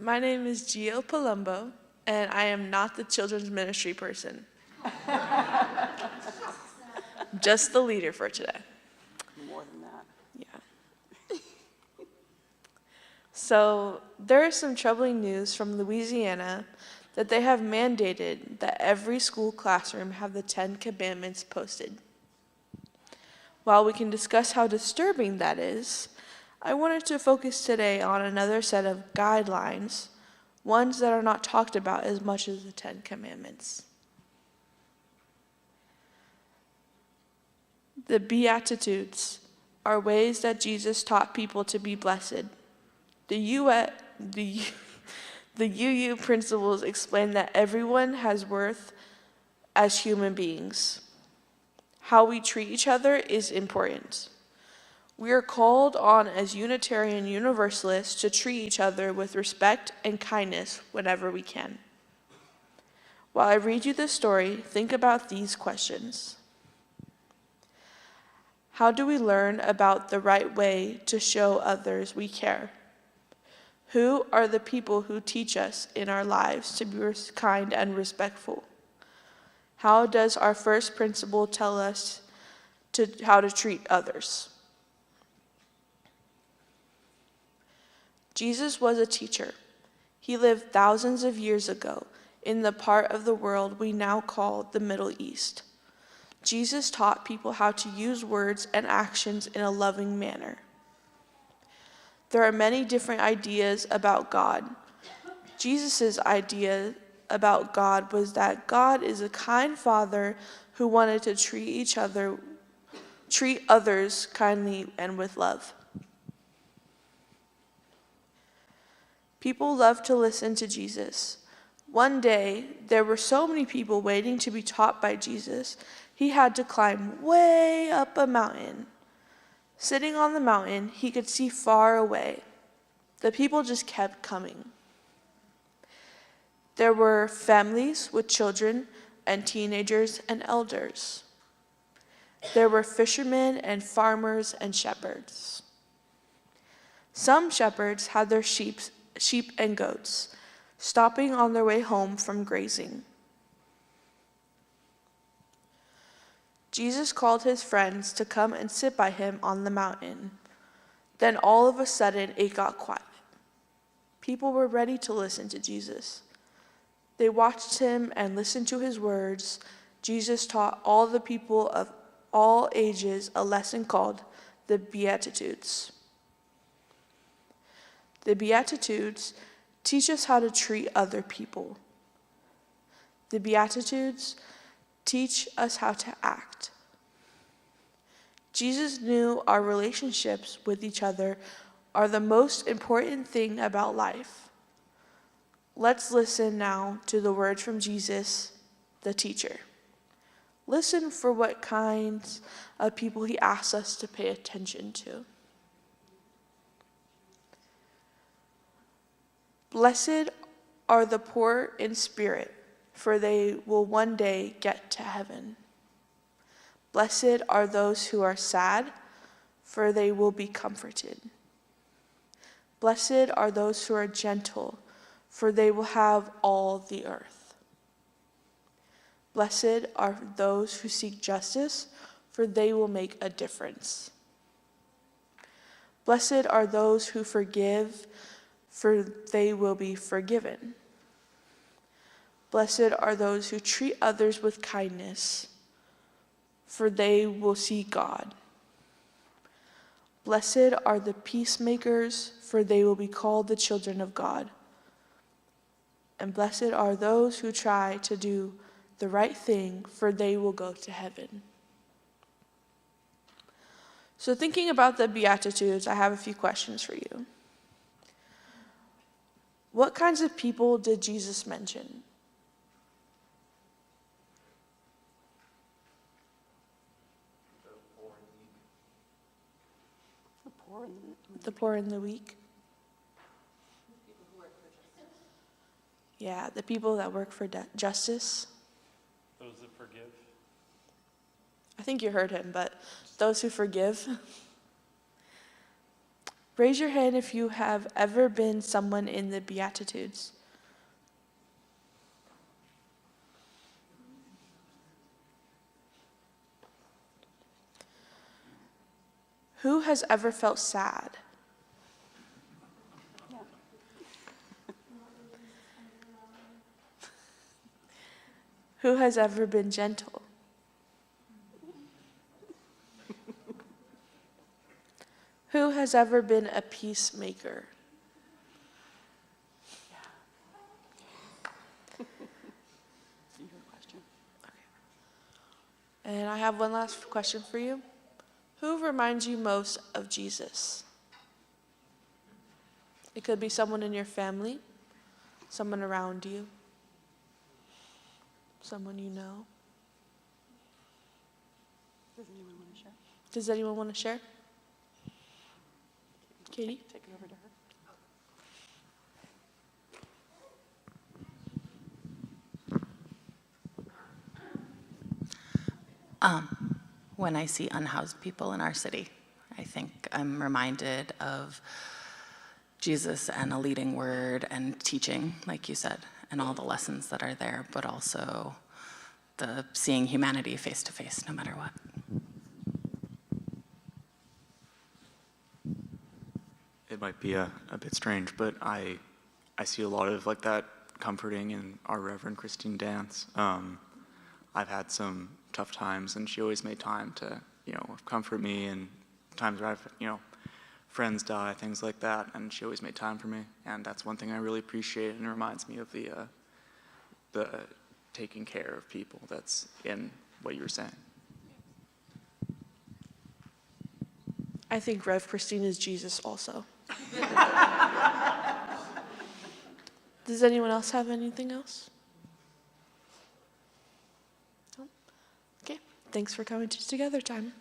My name is Gio Palumbo, and I am not the children's ministry person. Just the leader for today. More than that. Yeah. So there is some troubling news from Louisiana that they have mandated that every school classroom have the 10 Commandments posted. While we can discuss how disturbing that is, I wanted to focus today on another set of guidelines, ones that are not talked about as much as the 10 Commandments. The Beatitudes are ways that Jesus taught people to be blessed. The UU principles explain that everyone has worth as human beings. How we treat each other is important. We are called on as Unitarian Universalists to treat each other with respect and kindness whenever we can. While I read you this story, think about these questions. How do we learn about the right way to show others we care? Who are the people who teach us in our lives to be kind and respectful? How does our first principle tell us how to treat others? Jesus was a teacher. He lived thousands of years ago in the part of the world we now call the Middle East. Jesus taught people how to use words and actions in a loving manner. There are many different ideas about God. Jesus' idea about God was that God is a kind father who wanted to treat others kindly and with love. People love to listen to Jesus. One day, there were so many people waiting to be taught by Jesus, he had to climb way up a mountain. Sitting on the mountain, he could see far away. The people just kept coming. There were families with children and teenagers and elders. There were fishermen and farmers and shepherds. Some shepherds had their sheep and goats, stopping on their way home from grazing. Jesus called his friends to come and sit by him on the mountain. Then all of a sudden it got quiet. People were ready to listen to Jesus. They watched him and listened to his words. Jesus taught all the people of all ages a lesson called the Beatitudes. The Beatitudes teach us how to treat other people. The Beatitudes teach us how to act. Jesus knew our relationships with each other are the most important thing about life. Let's listen now to the words from Jesus, the teacher. Listen for what kinds of people he asks us to pay attention to. Blessed are the poor in spirit, for they will one day get to heaven. Blessed are those who are sad, for they will be comforted. Blessed are those who are gentle, for they will have all the earth. Blessed are those who seek justice, for they will make a difference. Blessed are those who forgive, for they will be forgiven. Blessed are those who treat others with kindness, for they will see God. Blessed are the peacemakers, for they will be called the children of God. And blessed are those who try to do the right thing, for they will go to heaven. So thinking about the Beatitudes, I have a few questions for you. What kinds of people did Jesus mention? The poor and the weak. Yeah, the people that work for justice. Those that forgive. I think you heard him, but those who forgive. Raise your hand if you have ever been someone in the Beatitudes. Who has ever felt sad? Who has ever been gentle? Who has ever been a peacemaker? And I have one last question for you. Who reminds you most of Jesus? It could be someone in your family, someone around you, someone you know. Does anyone want to share? Katie? Take it over to her. When I see unhoused people in our city, I think I'm reminded of Jesus and a leading word and teaching, like you said, and all the lessons that are there, but also the seeing humanity face to face, no matter what. It might be a bit strange, but I see a lot of like that comforting in our Reverend Christine Dance. I've had some tough times, and she always made time to, comfort me, and times where I've, friends die, things like that, and she always made time for me, and that's one thing I really appreciate, and it reminds me of the taking care of people that's in what you were saying. I think Rev Christine is Jesus also. Does anyone else have anything else? No? Okay, thanks for coming to Together Time.